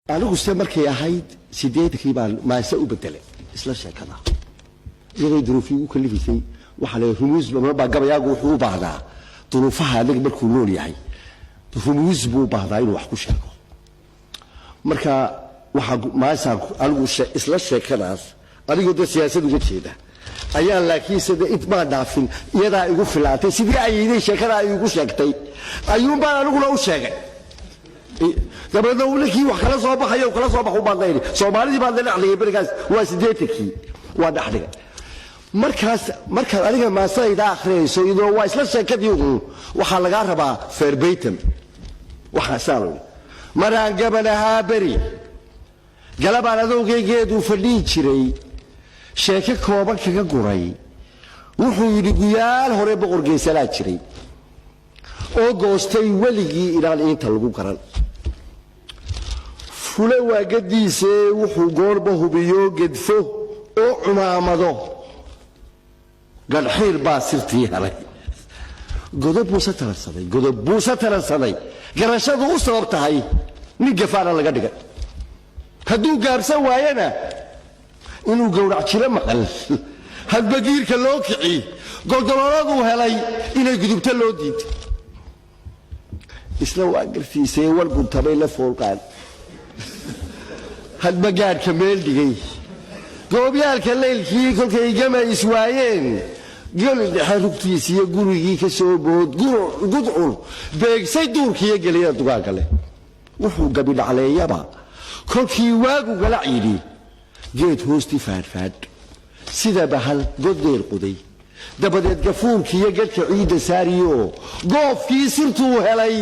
anigu se markay ahayd 8kii baan maase u bedelay isla sheekada iyadoo duruufii u kalifisay waxa la rumuus baa gabayaagu wuxuu u baahdaa duruufaha adag markuu nool yahay rumuus buu baahdaa inuu wax ku sheego marka waxa maasa anigu isla sheekadaas adigu da siyaasadda uga jeeda ayaa laakiin sida idma dhaafin iyada igu filaatay sidii ay sheekada ay igu sheegtay ayuun baan aniguna u sheegay dabadna wulkii wax kala soo baxayo kala soo baxu baadayni Soomaalidii baad dhacday barigaas waa 8kii waa dhaxdiga markaas adiga maasayda akhriyayso idoo waa isla sheekadii waxa laga rabaa verbatim waxa saalo maraan gabanaha bari galabaan adowgeegeedu fadhiin jiray sheeko kooban kaga guray wuxuu yiri guyaal hore boqor geesalaa jiray oo goostay waligii inaan inta lagu garan fule waagadiise wuxuu goorba hubiyo gedfo oo cumaamado galxiir baa sirtii helay godob buusa taransaday garashadu u sabab tahay nin gafaana laga dhigay hadduu gaabsan waayana inuu gowrac jiro maqal hadbagiirka loo kici goldololadu helay inay gudubta loo diiday isla waa gartiisay walbu tabay la foolqaan hadbagaadka meel dhigay goobyaalka leelkii kolkay gama iswaayeen geli xarugtiisa iyo gurigii ka soo bood gudcul beegsay duurkiiyo geliya dugaanka leh wuxuu gabi dhacleeyaba kolkii waagu gala ciidi geed hoosti faadfaad sida bahal godeer quday dabadeed gafuurkiiyo gadka ciida saariyo goofkii sirtuu helay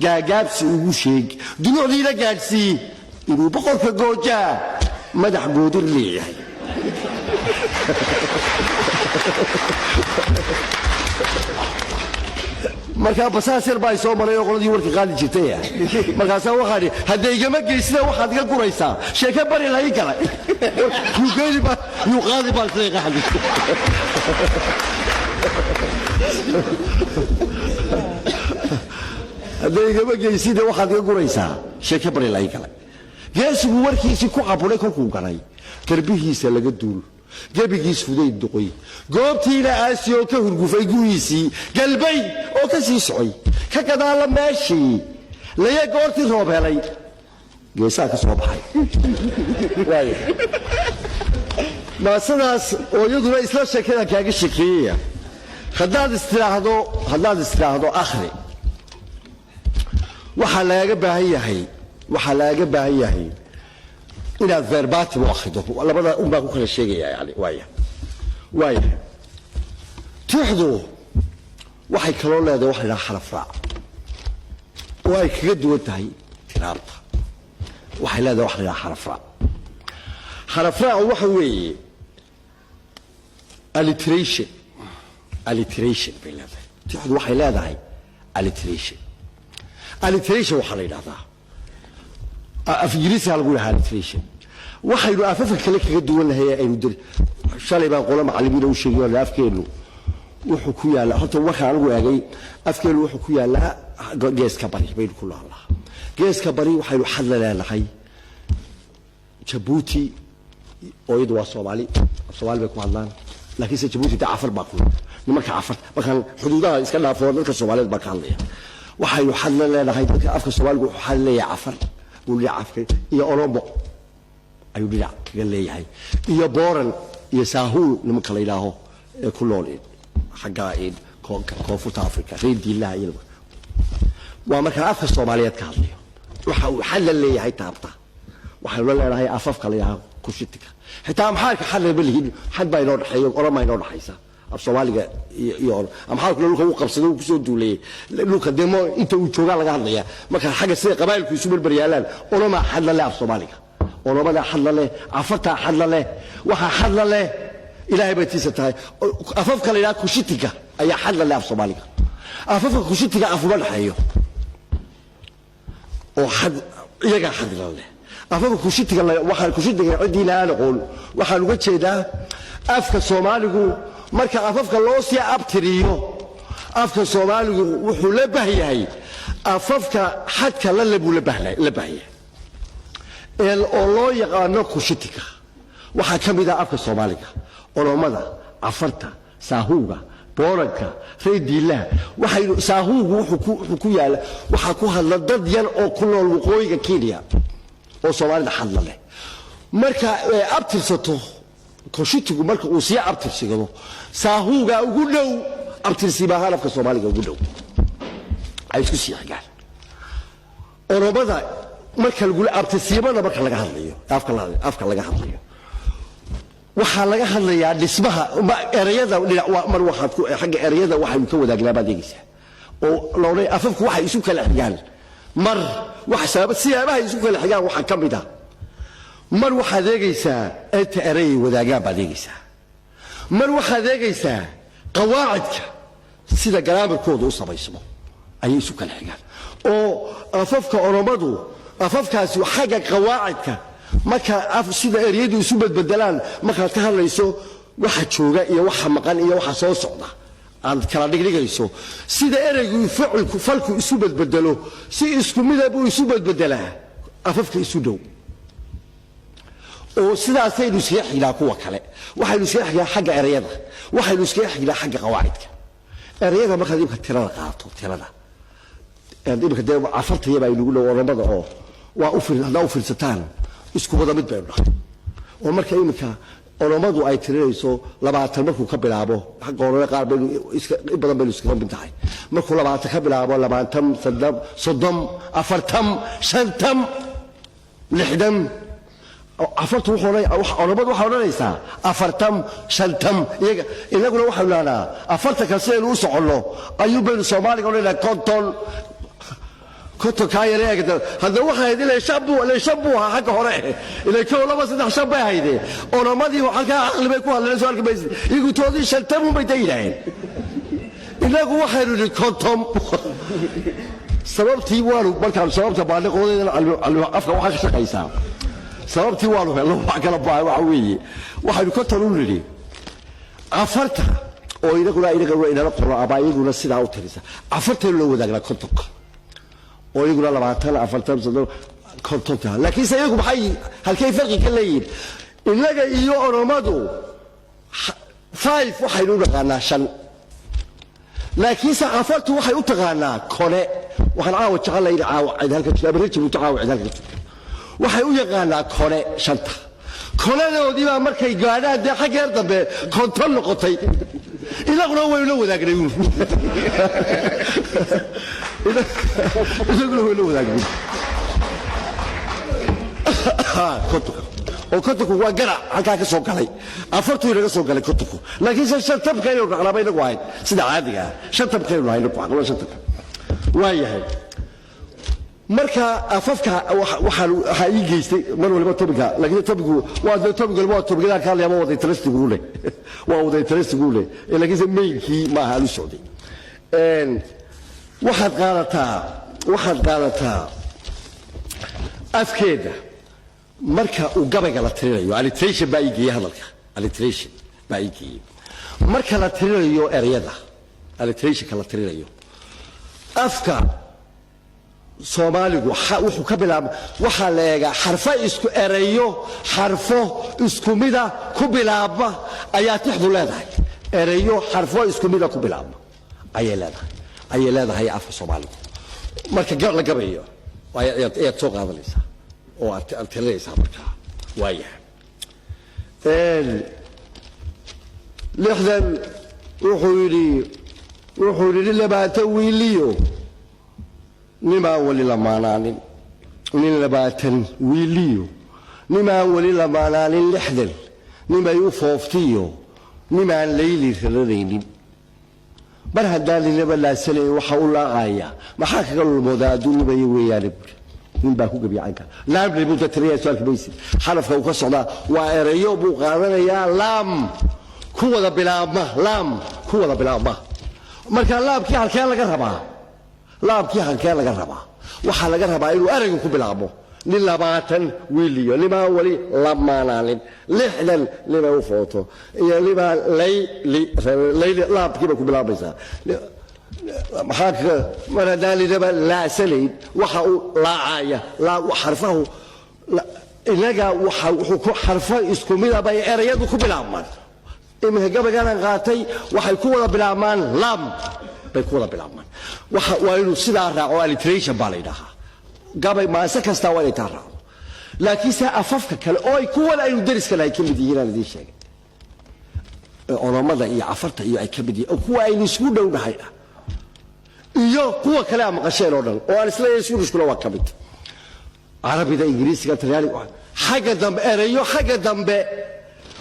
gaagaabsi ugu sheeg dunucdiina gaadhsii inuu boqorka goojaa madax goodir leeyahay marka basaasir baa soo maray oo qoladii warka qaadi jirtay markaas waxaan haday igama geysina waxaad iga guraysaa sheeka bari lahayn kala yu qaadi baa sheeka xadid haday igama geysina waxaad iga guraysaa sheeka bari lahayn kala geesigu warkiisi ku qaburay kolkuu galay darbihiisa laga duul gabigiis fuday duqoy goobtiina aasiyo ka hurgufay guyiisii galbay oo ka sii socay ka gadaala meeshii laye goortii roob helay geesaa ka soo baxay maasadaas oo iyaduna isla sheekada kaaga sheekeeyay haddaad istiraahdo akhri waxa laaga baahan yahay inaad verbatim u akhrido labada baa ku kala sheegaya yani waaya tixdu waxay kaloo leedahay wax la xaraf raac oo ay kaga duwan tahay tiraabta waxay leedahay wax la xaraf raac waxa weeye alliteration bay leedahay tixdu waxay leedahay alliteration waxa la yiraahdaa afjirisa lagu yahay alliteration waxaynu afafka kale kaga duwan lahayn aynu dir shalay baan qolo macallimiin u sheegay afkeenu wuxuu ku yaala horta waxa anigu eegay afkeenu wuxuu ku yaala geeska bari baynu ku lahaa geeska bari waxaynu xad leedahay Djibouti oo iyadu waa Soomaali bay ku hadlaan laakiin Djibouti afar baa ku nimanka afar markaan xuduudaha iska dhaafo dadka Soomaaliyeed baa ka hadlaya waxaynu xad leedahay dadka afka Soomaaliga wuxuu xad leeyahay afar ولعفك يا أوروبا أيو بلع قال يا بورن يا ساهول لما كلا يلاهو كلون حقائد كوفوت أفريقيا ريد الله يلبا وما كان أفهم الصوماليات كهذي وحل اللي هي تابطة وحل اللي هي أفف كلا يلاهو كوشتك حتى أم حالك حل بالهيد حد باينور حي ولا ما ينور حيسا الصومالي يقول أم حالك لو هو قبصدوا كسودوا ليه لو قدموا أنت وتشوغا لقى هذا ما كان حاجة سيء قبائل كيسوب البريالان ولا ما حل له الصومالي ولا بدأ حل له عفرتها حل له وها حل له إلهي بيتيستها أفوف كلا كوشتك أي حل له الصومالي أفوف كوشتك أفوف الحيو وحد يجا حد له أفوف كوشتك وحد كوشتك عدي لا نقول وحد وجه ده أفك الصومالي marka afafka loo sii abtiriyo afka Soomaaligu wuxuu la baahiyahay afafka xadka la lebu la baahiyahay oo yaqaano kushitika waxa kamida afka Soomaaliga oromada afarta saahuuga booranka reediila waxay saahuugu wuxuu ku yaala waxa ku hadla dad yar oo ku nool waqooyiga Kenya oo Soomaalida hadla leh marka abtirsato kushitigu marka uu si abtirsigado saahuuga ugu dhow abtirsibaha afka Soomaaliga ugu dhow ay isku sii xigaan oromada marka lagu abtirsiibada marka laga hadlayo afka laga hadlayo waxa laga hadlayaa dhismaha erayada mar waxaad ku xagga erayada waxay ka wadaagnaa baadaygiisa oo loolay afafku waxay isu kala xigaan mar wax sabab siyaabaha isu kala xigaan waxa kamida mar waxaad eegaysaa inta eray wadaagaan baadaygiisa mar waxaad eegaysaa qawaacidka sida garaamarkooda u sameysmo ay isu kala xigaan oo afafka oromadu afafkaasi xagga qawaacidka marka sida ereyadu isu bedbedelaan marka ka hadlayso waxa jooga iyo waxa maqan iyo waxa soo socda aan kala dhigayso sida ereygu falku isu bedbedelo si isku midab uu isu bedbedelaa afafka isu dhow oo sidaas ay isku xigla kuwa kale waxay isku xigla xagga ereyada waxay isku xigla xagga qawaacidka ereyada marka dib ka tirada qaato tirada dibka dib afarta yaba ay lagu leeyahay oo waa u fiirsataan isku wada mid bay dhahay oo marka imika oromadu ay tirinayso 20 markuu ka bilaabo xaq oromada qaar bay iska badan bay iska bintahay markuu 20 ka bilaabo 20 sadam sodom afartam shantam lixdam afartu oromadu waxa oranaysaa afartam shantam iyaga inaguna waxa leenahay afarta ka seen u socono ayuu baynu Soomaaliga oranayna konton كنت كاير هذا هذا واحد اللي شبوها حق هراء اللي كانوا لما صدق شبه هيدا أنا ما دي وحكا عقل بيكون على السؤال كبيس يقول تودي شلتموا بيتيلين إلا هو واحد اللي كنتم سبب تيوالو بركان سبب تبالغ قولنا على أفكار واحد شقيسا سبب تيوالو الله حكى لبعض وعوي واحد كنتم لي عفرتها أو إذا كنا إذا نقرأ أبايعنا السيد أو تريسا عفرت لو ذاك كنتم oo iguna 20 40 sano kontonta laakiin sayagu maxay halkay farqi ka leeyeen inaga iyo oromadu 5 waxay u dhaqanaa 5 laakiin saxaafatu waxay u taqaanaa kole waxaan caawa jecelahay caawa halka jilaabareeji u caawa halka waxay u yaqaanaa kole 5 koledoodii baa markay gaadhaan xageer dambe konton noqotay inaguna way la wadaagnay inaguna way la wadaagnay oo kontonku waa garac halkaa ka soo galay afartuu inaga soo galay kontonku laakiin shantabka inuu dhaqlaabay inagu ahayd sida caadiga shantabka inuu ahayd inagu aqlo shantabka waayahay marka afafka waxa ii geystay mar waliba tobiga laakiin tobigu waa tobiga ka hadlaya wada interestigu leh waa wada interestigu leh laakiin meelkii ma aha lu socday waxaad qaadataa afkeeda marka uu gabayga la tirinayo alliteration baa iigiye hadalka alliteration baa iigiye marka la tirinayo ereyada alliteration ka la tirinayo afka Soomaaligu wuxuu ka bilaabay waxa la eega xarfo isku ereyo xarfo isku mida ku bilaaba ayaa tixdu leedahay ereyo xarfo isku mida ku bilaaba ayay leedahay afka Soomaaligu marka la gabayo ay soo qaadanaysa oo aad tirinaysa marka waayahay lixdan wuxuu yiri labaatan wiiliyo نما ولي لمانان من لباتن ويليو نما ولي لمانان لحدل نما يوفوفتيو نما ليلي ثلثين بل هدالي لبلا سلي وحول غاية ما حاك قالوا المودادون نما يويانب من باكو قبي عنك لا يبني بوتا تريا سؤال كبيسي حرف وقصة الله وإريو بوغانا يا لام كوة بلا ما لام كوة بلا ما مركا لام كي حالكيان لك ربا laabkii halkee laga rabaa waxa laga rabaa inuu eraygu ku bilaabo nin 20 wiiliyo lima wali lamaanaalin lixdan lima u footo iyo lima layli laabkii ku bilaabaysa maxaa maradaalidaba la salayd waxa uu laacaya la xarfahu inaga wuxuu xarfo isku mid ah bay erayadu ku bilaabmaan imika gabaygan qaatay waxay ku wada bilaabmaan lam bay ku wada bilaabmaan waa inuu sidaa raaco alliteration baa la yidhaahaa gabay maase kasta waa inay taa raaco laakiin se afafka kale oo ay kuwan aynu dariska lahay ka mid yihiin aan idiin sheegay oromada iyo cafarta iyo ay ka mid yihiin kuwa aynu isku dhownahay iyo kuwa kale aan maqasheen oo dhan oo aan isleeyahay isku waa ka mid carabida ingiriisiga talyaaniga xagga dambe erayo xagga dambe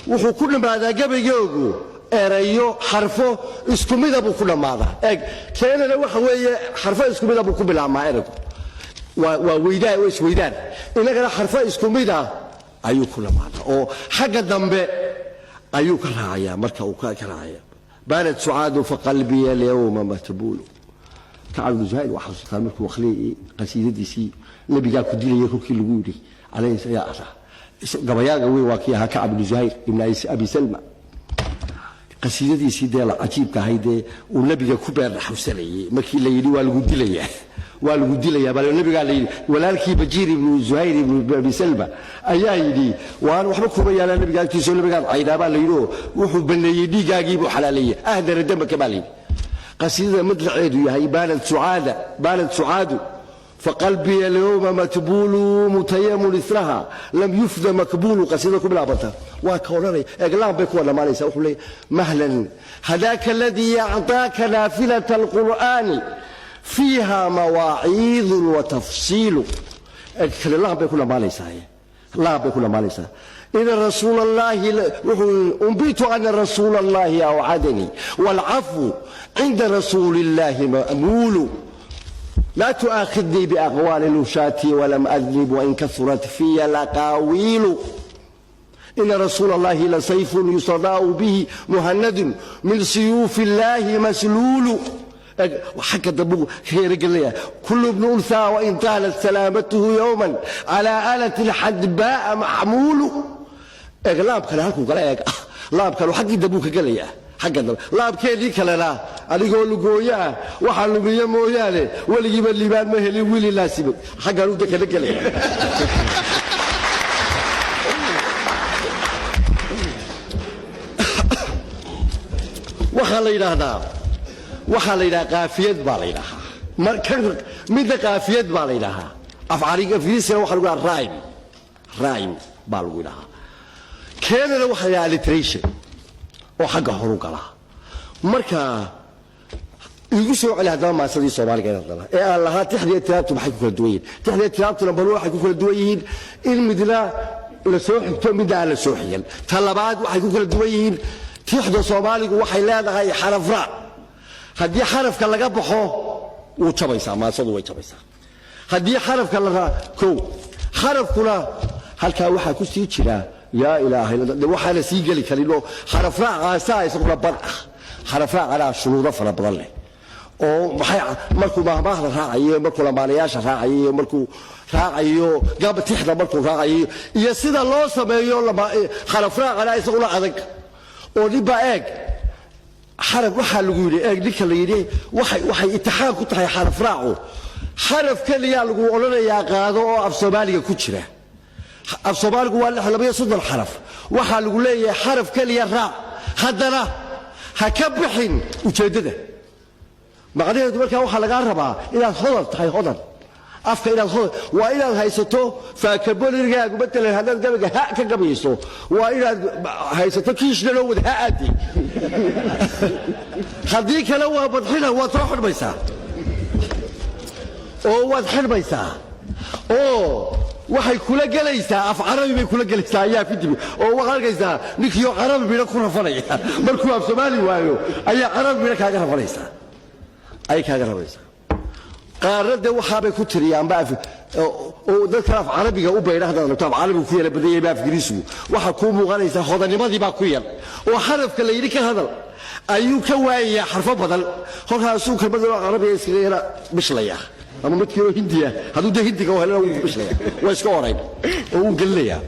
wuxuu ku dhamaadaa gabaygoogu erayo xarfo isku mid ah buu ku dhamaadaa eeg keenana waxa weeye xarfo isku mid ah buu ku bilaabmaa eraygu waa weydaan oo isweydaan inagana xarfo isku mid ah ayuu ku dhamaadaa oo xagga dambe ayuu ka raacayaa marka uu ka raacaya baanad sucaadu faqalbiya alyawma matbuulu kacab ibnu zuhayr waxaa xasuustaa markuu akhriyay qasiidadiisii nabigaa ku dilayay kolkii lagu yidhi calayhi salaam gabayaaga weyn waa kii ahaa kacab ibnu zuhayr ibn abi salma qasiidadiisii dee cajiibka ahaydee uu nabiga ku beernaxusanayay markii la yidhi waa lagu dilayaa bal nabigaa la yidhi walaalkii bajiir ibnu zuhayr ibnu abi salma ayaa yidhi waan waxba kuma yaalaa nabiga agtiisoo nabigaan caydaabaa la yidhi oo wuxuu baneeyey dhiiggaagii buu xalaaleeyey ahdara dambaka baa la yidhi قصيدة مدلعيد يهي بانت سعاد فقلبي اليوم متبول متيم إثرها لم يفد مقبول قصيدة كبلا بطا وكونري اقلام بكونا ما ليس أقول لي مهلا هذاك الذي أعطاك نافلة القرآن فيها مواعيظ وتفصيل الله بكونا ما ليس الله بكونا ما ليس إن رسول الله أنبيت أن رسول الله أوعدني والعفو عند رسول الله مأمول لا تؤاخذني بأقوال نشاتي ولم أذنب وإن كثرت في الأقاويل إن رسول الله لسيف يصداء به مهند من سيوف الله مسلول وحكى دبو خير قال كل ابن أنثى وإن طالت سلامته يوما على آلة الحدباء محمول اغلاب كان هلكو قال لاب كانوا حقي دبوك قال يا حق لاب كيدي كلا لا اديغو لغويا waxa lumiye mooyaale waligiiba liibaan ma helin wili laasib xaq aanu dadka galay waxa la yiraahdaa qaafiyad baa la yiraahdaa marka mid qaafiyad baa la yiraahdaa afcaliga fiisana waxa lagu yiraahdaa raim baa lagu yiraahdaa كان لو حيا alliteration وحق حروق لها مركا يقصوا على هذا ما صدي صومالي كان الله الله تحدي ترابط بحكي كل دوين تحدي ترابط لما بروح حكي كل دوين المدلا لسوح مدى على سوحيا طلبات وحكي كل دوين تحدي صومالي وحي لا هاي حرف راء هدي حرف كان لقى بحو وتبيسا ما صدوا ويتبيسا هدي حرف كان لقى كو حرف كنا هل كان واحد كستي تشلا يا إلهي وحنا سيجلي كليلو حرفنا عسى يسقط برق حرفنا على شنو ظفر بضله أو مركو ما راعي مركو لما لياش راعي مركو راعي قبل تحنا مركو راعي يصير الله سبحانه لما حرفنا على يسقط عذك ونبى إيج حرف وحى لقولي إيج ذيك اللي يدي وحي اتحاد كنت هي حرف راعو حرف كلي يقول لنا يا قاضي أو أفسبالي كتشره الصومالي هو اللي صد الحرف وحال يقول لي حرف كلي الراء هدنا هكبحين وجدده بعدين تقول كده وحال قربها الى الخضر هاي خضر افك الى الخضر والى هيستو فكبل رجع قبل هذا قبل ها كقبيسو والى هيستو كيش لو ها ادي خديك لو بدخله وتروح البيسا او وضحين بيسا او waxay kula galaysaa af carabi bay kula galaysaa ayaa fidib oo waxa arkaysaa ninkiyo carabi bila ku rafanaya markuu af Soomaali waayo ayaa carabi bila kaaga rafanaysaa ay kaaga rafanaysaa qaarada waxa bay ku tiriyaan baaf oo dadka af carabiga u beerahdaan tab carabi ku yara badiyay baaf Ingiriisigu waxa ku muuqanaysa hodanimadii baa ku yar oo xarafka la yiri ka hadal ayuu ka waayay xarfo badan halkaasuu kalmada carabiga iskaga yara bishlaya أما متكيرو هندية هذو ده هندي كوه هلا ويشليه ويسكورين وقليا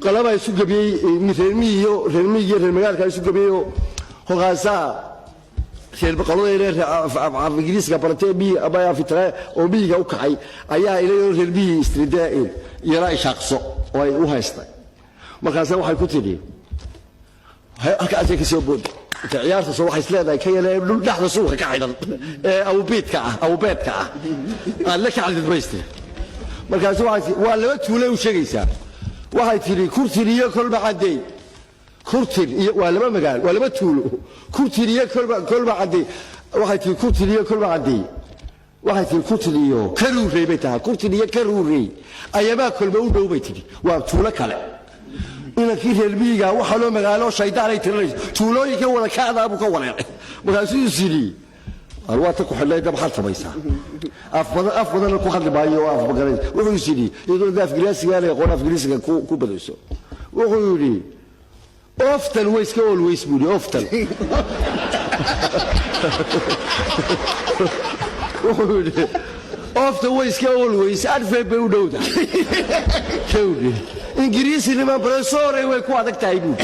قلبا يسوق بي مثل ميو رمية المجال كان يسوق بيو هو غازا reer baqalada reer ingiriiska baratay bi abaya fitra oo biiga u kacay ayaa ilaa reer bi istridaa'in yara shaqso oo ay u haystay markaas waxay ku tidhi halka aad ka soo bood ciyaarta soo waxay isleedahay ka yeelay dhaxda suuqa ka xidhan aw beedka aan la kacalid baystay markaas waa laba tuulay u sheegaysaa waxay tidhi kurtiriyo kolba caday kurtir iyo waa laba magaal waa laba tuulo kurtiriyo kolba caday waxay tidhi kurtiriyo kolba caday waxay tidhi kurtiriyo karuuray bay tahay kurtiriyo karuuray ayaba kolba u dhow bay tidhi waa tuulo kale inankii reer miyiga waxa loo magaalo shaydaan ay tirinayso tuulooyinka wada kaada buu ka wareeray markaasuu sidii arwaata ku xidhay dab xal samaysaa af badan ku hadli maayo af bagaray wuxuu sidii iyadoo daaf giraasiga leh qof giraasiga ku badayso wuxuu yiri oftan ways ka always buu oftan wuxuu yiri oftan ways ka always arfay bay u dhowda kawdi ingiriisi niman professor ay way ku adag tahay buu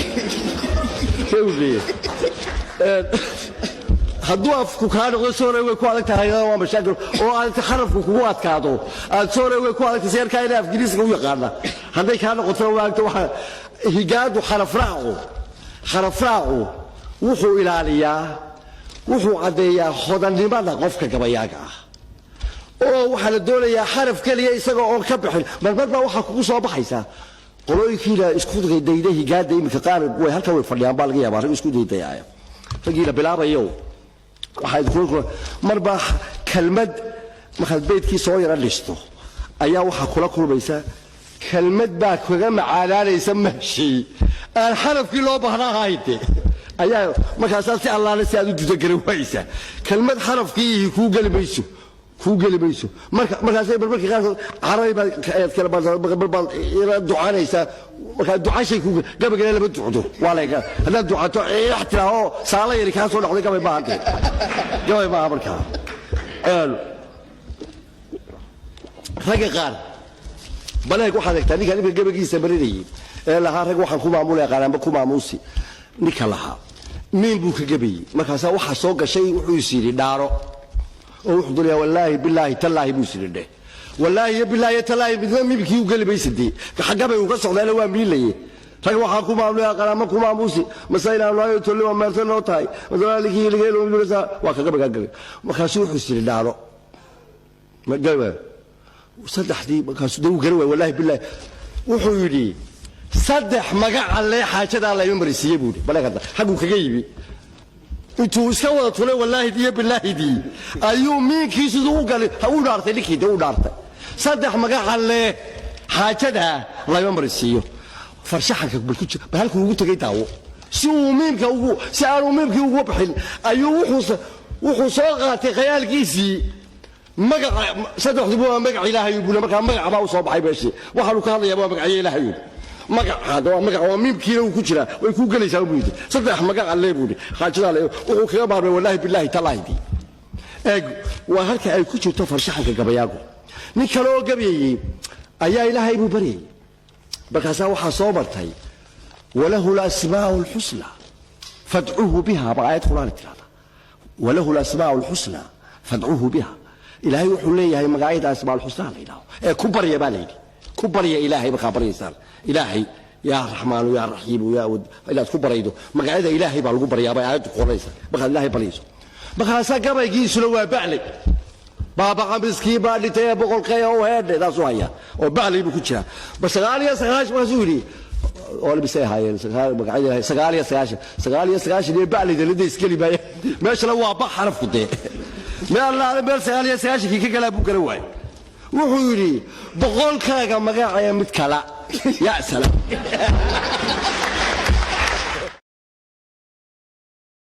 kawdi hadduu afku ka noqdo sooray way ku adag tahay waa mashaakil oo aad xarafku kugu adkaado aad sooray way ku adag tahay seerka ilaa ingiriisiga u yaqaana haday ka noqoto waagto waxa higaadu xarafraacu wuxuu ilaaliyaa wuxuu cadeeyaa hodannimada qofka gabayaaga ah oo waxa la doonayaa xaraf kaliya isaga oo ka bixin marba waxa kugu soo baxaysa qolooyinkiina isku dayday higaada imika qaar way halka way fadhiyaan baa laga yaabaa isku daydayaa ragiina bilaabayo waxay ku marba kalmad markaad beedkii soo yara dhisto ayaa waxa kula kulmaysa kalmad baa kaga macaanaanaysa mahshi aan xarafkii loo baahnaa hayde ayaa markaas si allaale si aad u dudagalay waysa kalmad xarafkii ku galimayso markaas ay markii qaar carabi baa kala baa ila ducaanaysa marka ducaashay ku gabagale laba ducdo walayga hada ducaato ixtiraaho saala yiri ka soo dhacday gabay baa marka raga qaar baleeg waxa dhigtaa ninka gabagiisa barinayay ee laha rag waxaan ku maamulay qaranba ku maamuusi ninka laha meen buu ka gabayay markaas waxa soo gashay wuxuu siiri dhaaro oo wuxuu duliyaa wallaahi billaahi tallaahi buu siiri wallaahi billaahi tallaahi midna mibkii u galbaysidii xagabay uu ka socdaa waa miilaye rag waxaan ku maamulay qaranba ku maamuusi masayna loo tolo waa meertan loo tahay wadaalkii ligeelo midna waa ka gabagalay markaas wuxuu siiri dhaaro ma gabay saddexdii markaas duu galay wallaahi billaahi wuxuu yiri saddex magac alle xaajada la marisiye buu balagada xagu kaga yibi intuu iska wada tulay wallaahi iyo billaahi di ayuu miinkiisu u galay u dhaartay ninkii u dhaartay saddex magac alle xaajada la marisiyo farshaxanka bulku halku ugu tagay daawo si uu miinka ugu si aanu miinkii ugu bixin ayuu wuxuu soo qaatay khayaalkiisii magac saddexdu waa magac ilaahay buu markaa magac baa u soo baxay beeshii waxa uu ka hadlayaa waa magac ilaahay magac hada waa magac waa miimkiina uu ku jira way ku galaysaa buu yidhi saddex magac alle buu xaajada alle wuxuu kaga baarbay wallaahi billaahi tallaahi eeg waa halka ay ku jirto farshaxanka gabayaagu nin kale oo gabayay ayaa ilaahay buu bariyay markaas waxa soo martay walahu al-asmaa'ul husna fad'uhu biha ba'ayat qur'aan tirada walahu al-asmaa'ul husna fad'uhu biha ilaahay wuxuu leeyahay magacyada asmaa'ul husna leeyahay ee ku bariya baa leeyahay ku bariya ilaahay ba qabaraysan ilaahay ya rahmaan ya rahiim ya wad ila ku baraydo magacyada ilaahay baa lagu bariyaa ayad qoraysa marka ilaahay barayso markaas gabaygiisuna waa bacli baba qamiskii baa dhitay boqolkay oo heedaas waya oo bacli ku jira basagaaliya sagaash ma suuri oo labisay haayeen magacyada sagaaaliya iyo bacli dalada iskali baa meesha waa ba xaraf ku dee meel sagaaaliya kii ka galaa buu kala waay wuxuu yiri boqolkaaga magacaya mid kala ya salaam